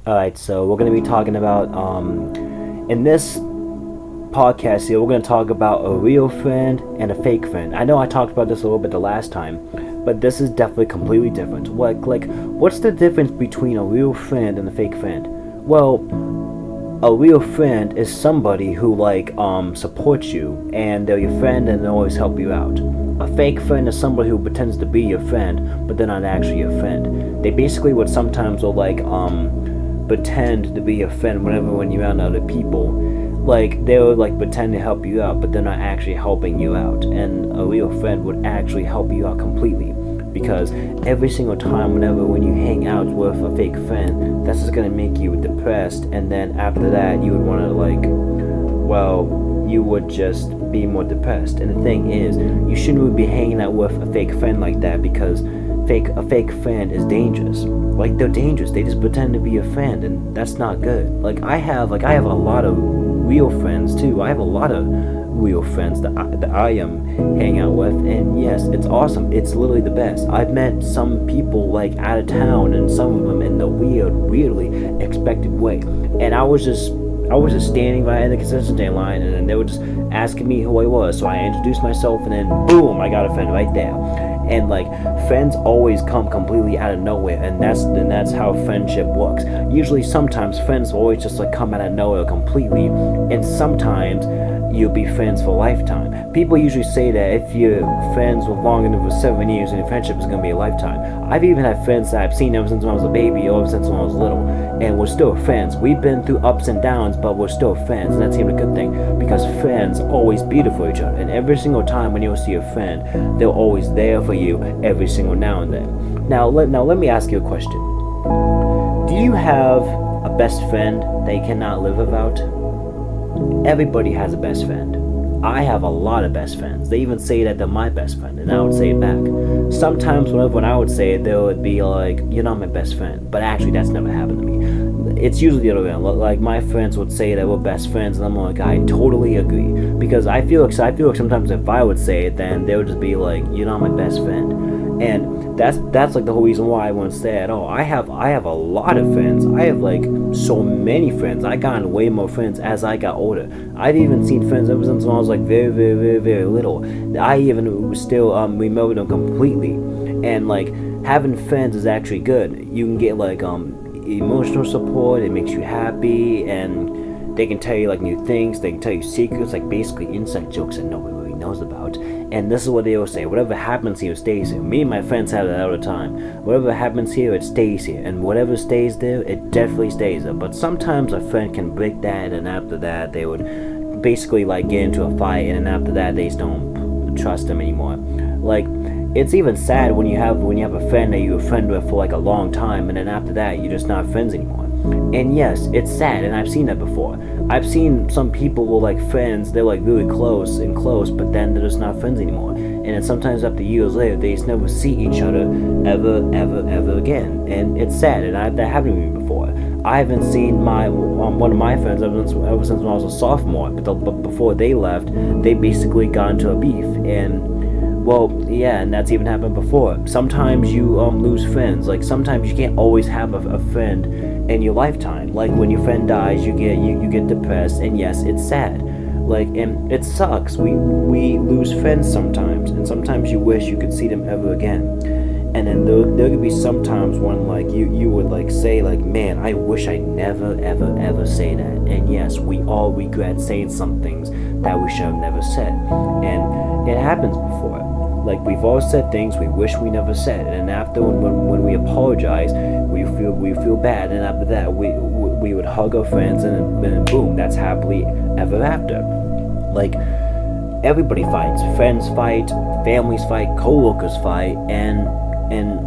Alright, so we're going to be talking about, in this podcast here, we're going to talk about a real friend and a fake friend. I know I talked about this a little bit the last time, but this is definitely completely different. What's the difference between a real friend and a fake friend? Well, a real friend is somebody who, supports you, and they're your friend and they always help you out. A fake friend is somebody who pretends to be your friend, but they're not actually your friend. They basically would sometimes pretend to be your friend when you're around other people. They would pretend to help you out, but they're not actually helping you out. And a real friend would actually help you out completely, because every single time when you hang out with a fake friend, that's just gonna make you depressed. And then after that, you would want to you would just be more depressed. And the thing is, you shouldn't be hanging out with a fake friend like that, because a fake friend is dangerous. They're dangerous. They just pretend to be a friend, and that's not good. I have a lot of real friends too. I have a lot of real friends that I am hang out with, and yes, it's awesome. It's literally the best. I've met some people out of town, and some of them in the weirdly expected way. And I was just standing right in the concession stand line, and then they were just asking me who I was. So I introduced myself, and then boom, I got a friend right there. And friends always come completely out of nowhere, and that's how friendship works. Usually, sometimes friends will always just come out of nowhere completely, and sometimes you'll be friends for a lifetime. People usually say that if you're friends with long enough for 7 years, and your friendship is gonna be a lifetime. I've even had friends that I've seen ever since when I was a baby, or ever since when I was little, and we're still friends. We've been through ups and downs, but we're still friends, and that's even a good thing, because friends always be there for each other. And every single time when you'll see a friend, they're always there for you every single now and then. Now let me ask you a question. Do you have a best friend that you cannot live without? Everybody has a best friend. I have a lot of best friends. They even say that they're my best friend, and I would say it back. Sometimes when I would say it, they would be like, "You're not my best friend." But actually, that's never happened to me. It's usually the other way around. My friends would say that we're best friends, and I'm like, I totally agree. Because I feel like sometimes if I would say it, then they would just be like, "You're not my best friend." And that's the whole reason why I wouldn't say it at all. I have a lot of friends. I have so many friends. I got way more friends as I got older. I've even seen friends ever since when I was very, very, very, very little. I even still remember them completely. And having friends is actually good. You can get emotional support. It makes you happy, and they can tell you new things. They can tell you secrets, basically inside jokes that nobody really knows about. And this is what they always say: whatever happens here stays here. Me and my friends have that all the time. Whatever happens here, it stays here, and whatever stays there, it definitely stays there. But sometimes a friend can break that, and after that they would basically get into a fight, and then after that they just don't trust them anymore. It's even sad when you have a friend that you were a friend with for a long time, and then after that you're just not friends anymore. And yes, it's sad, and I've seen that before. I've seen some people were friends, they're really close, but then they're just not friends anymore. And then sometimes after years later, they just never see each other ever again. And it's sad, and that happened to me before. I haven't seen one of my friends ever since when I was a sophomore, but before they left, they basically got into a beef. And and that's even happened before. Sometimes you lose friends. Sometimes you can't always have a friend in your lifetime. When your friend dies, you get depressed, and yes, it's sad. And it sucks. We lose friends sometimes, and sometimes you wish you could see them ever again. And then there could be some times when you would say man, I wish I never ever say that. And yes, we all regret saying some things that we should have never said, and it happens before. We've all said things we wish we never said, and after when we apologize, we feel bad, and after that we would hug our friends, and then boom, that's happily ever after. Everybody fights. Friends fight, families fight, co-workers fight, and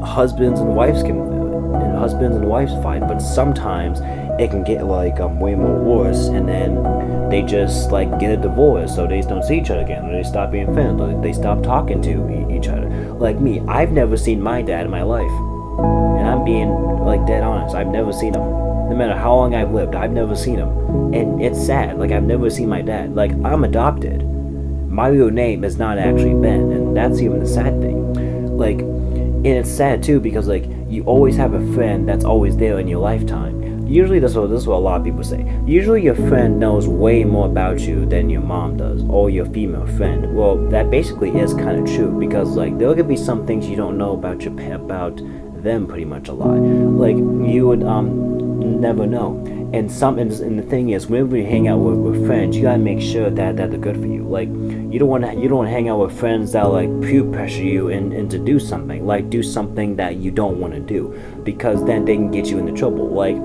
husbands and wives fight. But sometimes it can get way more worse, and then they just get a divorce, so they just don't see each other again, or they stop being friends, or they stop talking to each other. Me, I've never seen my dad in my life, and I'm being dead honest. I've never seen him. No matter how long I've lived, I've never seen him, and it's sad. I've never seen my dad. I'm adopted. My real name is not actually Ben, and that's even the sad thing. And it's sad too, because you always have a friend that's always there in your lifetime. usually this is what a lot of people say. Usually your friend knows way more about you than your mom does, or your female friend. Well, that basically is kind of true, because like there could be some things you don't know about about them pretty much a lot. Like you would never know. And the thing is, whenever you hang out with friends, you gotta make sure that they're good for you. Like you don't want to hang out with friends that like peer pressure you into do something, like do something that you don't want to do, because then they can get you into trouble. Like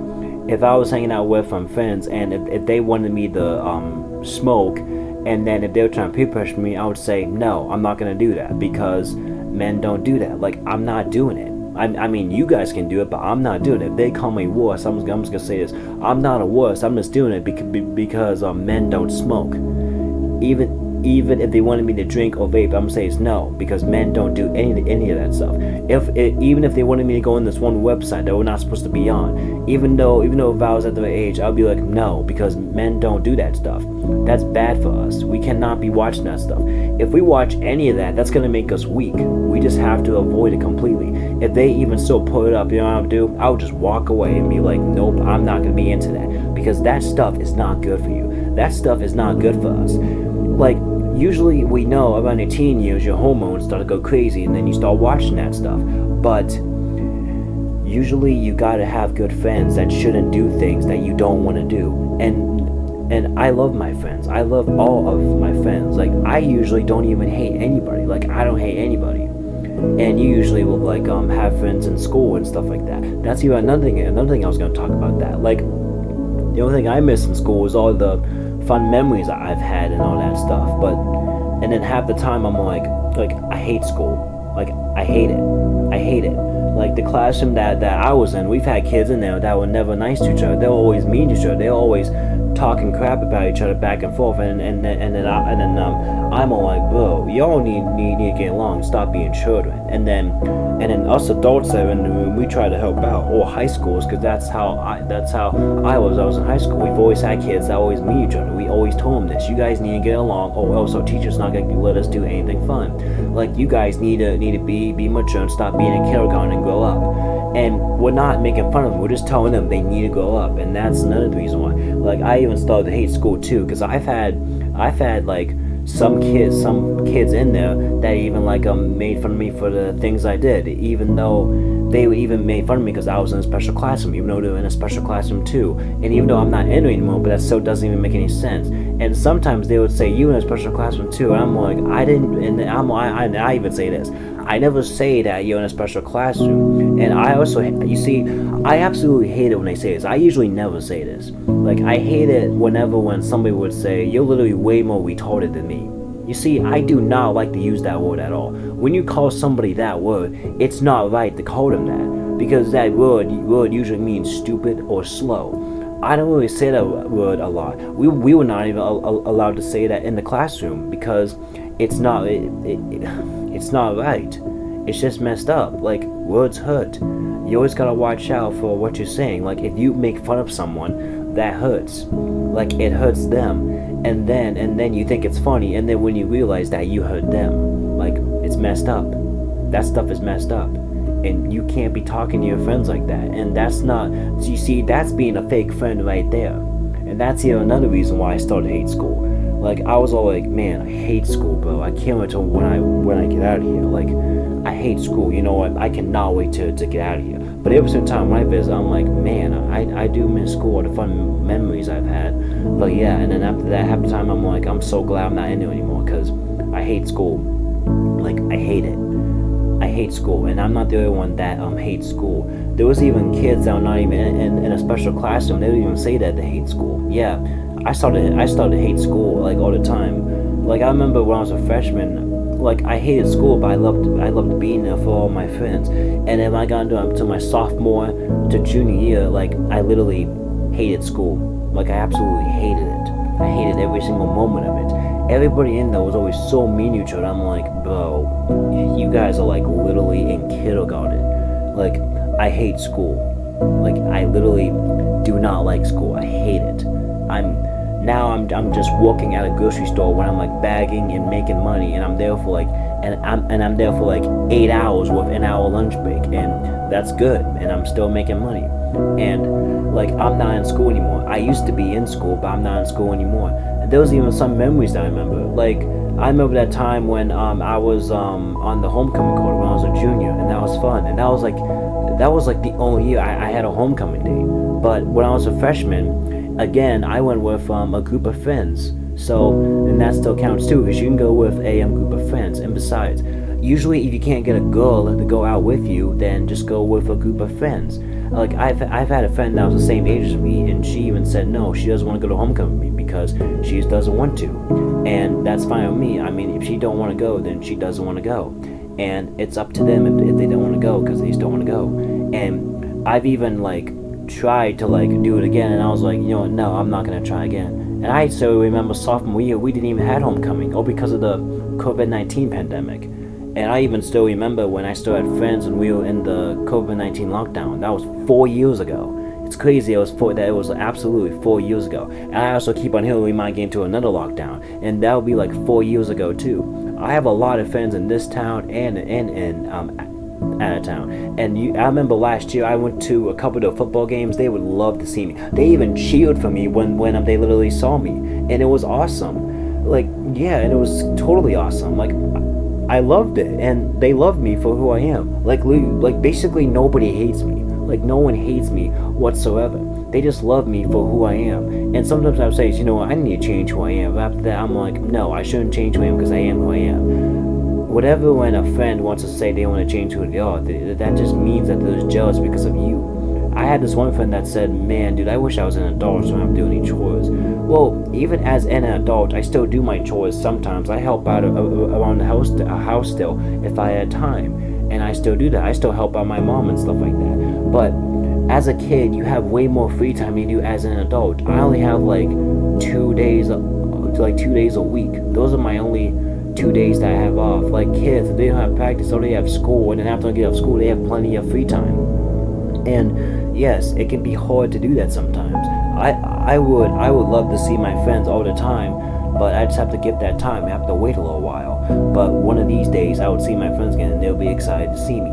if I was hanging out with friends, and if they wanted me to smoke, and then if they were trying to peer pressure me, I would say no, I'm not gonna do that, because men don't do that. Like I'm not doing it. I mean, you guys can do it, but I'm not doing it. If they call me wuss, I'm just gonna say this: I'm not a wuss. I'm just doing it because men don't smoke. Even if they wanted me to drink or vape, I'm gonna say it's no, because men don't do any of that stuff. Even if they wanted me to go on this one website that we're not supposed to be on, even though if I was at their age, I'll be like no, because men don't do that stuff. That's bad for us. We cannot be watching that stuff. If we watch any of that, that's gonna make us weak. We just have to avoid it completely. If they even still put it up, you know what I would do? I would just walk away and be like, nope, I'm not gonna be into that, because that stuff is not good for you. That stuff is not good for us. Like usually we know around your teen years your hormones start to go crazy, and then you start watching that stuff. But usually you gotta have good friends that shouldn't do things that you don't want to do. And I love my friends. I love all of my friends. Like I usually don't even hate anybody. Like I don't hate anybody. And you usually will like have friends in school and stuff like that. That's even another thing I was gonna talk about. That like the only thing I miss in school is all the fun memories I've had and all that stuff. And then half the time I'm like I hate school. Like I hate it. Like the classroom that I was in, we've had kids in there that were never nice to each other. They were always mean to each other. They were always talking crap about each other back and forth. And then I'm all like, bro, y'all need to get along. Stop being children. And then us adults there in the room, we try to help out. Or high schools, because that's how I was. I was in high school. We've always had kids that always meet each other. We always told them this: you guys need to get along, or else our teacher's not gonna let us do anything fun. Like you guys need to be mature and stop being in kindergarten and grow up. And we're not making fun of them. We're just telling them they need to grow up. And that's another reason why. Like I even started to hate school too, because I've had like some kids in there that even like made fun of me for the things I did, even though they even made fun of me because I was in a special classroom, even though they were in a special classroom too, and even though I'm not in it anymore, but that still doesn't even make any sense. And sometimes they would say, you in a special classroom too, and I'm like, I didn't. And I even say this: I never say that you're in a special classroom. And I also, you see, I absolutely hate it when they say this. I usually never say this. Like, I hate it when somebody would say, you're literally way more retarded than me. You see, I do not like to use that word at all. When you call somebody that word, it's not right to call them that, because that word usually means stupid or slow. I don't really say that word a lot. We were not even allowed to say that in the classroom, because it's not it's not right. It's just messed up. Like, words hurt. You always gotta watch out for what you're saying. Like, if you make fun of someone, that hurts. Like, it hurts them. And then you think it's funny, and then when you realize that you hurt them, like, it's messed up. That stuff is messed up. And you can't be talking to your friends like that. And that's not, you see, that's being a fake friend right there. And that's even another reason why I started to hate school. Like, I was all like, man, I hate school, bro. I can't wait till when I get out of here. Like, I hate school. You know what? I cannot wait to get out of here. But every single time when I visit, I'm like, man, I do miss school, all the fun memories I've had. But yeah, and then after that, half the time I'm like, I'm so glad I'm not in it anymore, because I hate school. Like, I hate it. I hate school, and I'm not the only one that hates school. There was even kids that were not even in a special classroom. They didn't even say that they hate school. Yeah, I started to hate school like all the time. Like, I remember when I was a freshman, like, I hated school, but I loved being there for all my friends. And then I got into my sophomore to junior year, like, I literally hated school. Like, I absolutely hated it. I hated every single moment of it. Everybody in there was always so mean to each other. I'm like, bro, you guys are like literally in kindergarten. Like, I hate school. Like, I literally do not like school. I hate it. I'm just working at a grocery store when I'm like bagging and making money, and I'm there for like and I'm there for like 8 hours with an hour lunch break, and that's good, and I'm still making money. And like, I'm not in school anymore. I used to be in school, but I'm not in school anymore. And there was even some memories that I remember. Like, I remember that time when I was on the homecoming court when I was a junior, and that was fun. And that was like the only year I had a homecoming day. But when I was a freshman, again, I went with a group of friends. So, and that still counts too, because you can go with a group of friends. And besides, usually if you can't get a girl to go out with you, then just go with a group of friends. Like, I've had a friend that was the same age as me, and she even said no, she doesn't want to go to homecoming with me because she just doesn't want to, and that's fine with me. I mean, if she don't want to go, then she doesn't want to go, and it's up to them if they don't want to go, because they just don't want to go. And I've even like tried to like do it again, and I was like, you know what, no, I'm not gonna try again. And I still remember sophomore year, we didn't even have homecoming, all because of the COVID-19 pandemic. And I even still remember when I still had friends and we were in the COVID-19 lockdown. That was 4 years ago. It's crazy. It was absolutely 4 years ago. And I also keep on hearing we might get into another lockdown, and that would be like 4 years ago too. I have a lot of friends in this town and out of town. And I remember last year I went to a couple of football games. They would love to see me. They even cheered for me when they literally saw me, and it was awesome. Like, yeah, and it was totally awesome. Like, I loved it, and they loved me for who I am. Like basically nobody hates me. Like, no one hates me whatsoever. They just love me for who I am. And sometimes I would say, you know what, I need to change who I am. But after that, I'm like, no, I shouldn't change who I am because I am who I am. Whatever, when a friend wants to say they want to change who they are, that just means that they're jealous because of you. I had this one friend that said, man, dude, I wish I was an adult so I don't have to do any chores. Well, even as an adult, I still do my chores sometimes. I help out around the house still if I had time. And I still do that. I still help out my mom and stuff like that. But as a kid, you have way more free time than you do as an adult. I only have like 2 days, like 2 days a week. Those are my only 2 days that I have off. Like, kids, they don't have practice, or they have school, and then after they get off school, they have plenty of free time. And yes, it can be hard to do that sometimes. I would love to see my friends all the time, but I just have to give that time. I have to wait a little while. But one of these days, I would see my friends again, and they'll be excited to see me.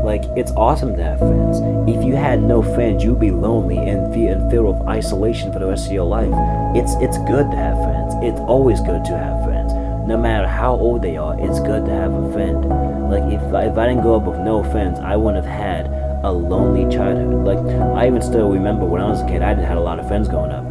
Like, it's awesome to have friends. If you had no friends, you'd be lonely and filled with isolation for the rest of your life. It's good to have friends. It's always good to have friends. No matter how old they are, it's good to have a friend. Like, if I didn't grow up with no friends, I wouldn't have had a lonely childhood. Like, I even still remember when I was a kid, I had a lot of friends growing up.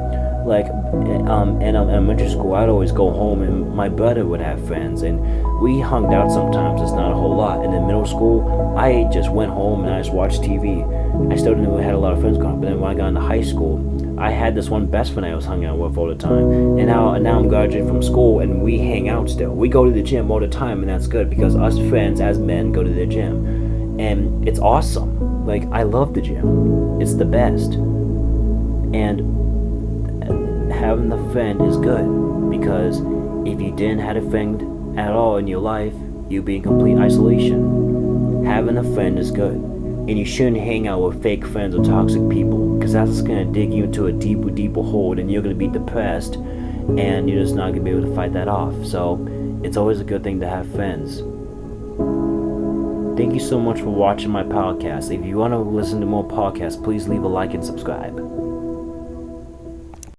Like, in elementary school, I'd always go home and my brother would have friends, and we hung out sometimes. It's not a whole lot. And in middle school, I just went home and I just watched TV. I still didn't really have a lot of friends growing up. But then when I got into high school, I had this one best friend I was hanging out with all the time. And now I'm graduating from school, and we hang out still. We go to the gym all the time, and that's good because us friends as men go to the gym. And it's awesome. Like, I love the gym. It's the best. And having a friend is good, because if you didn't have a friend at all in your life, you'd be in complete isolation. Having a friend is good, and you shouldn't hang out with fake friends or toxic people, because that's just going to dig you into a deeper hole, and you're going to be depressed, and you're just not going to be able to fight that off. So it's always a good thing to have friends. Thank you so much for watching my podcast. If you want to listen to more podcasts, please leave a like and subscribe.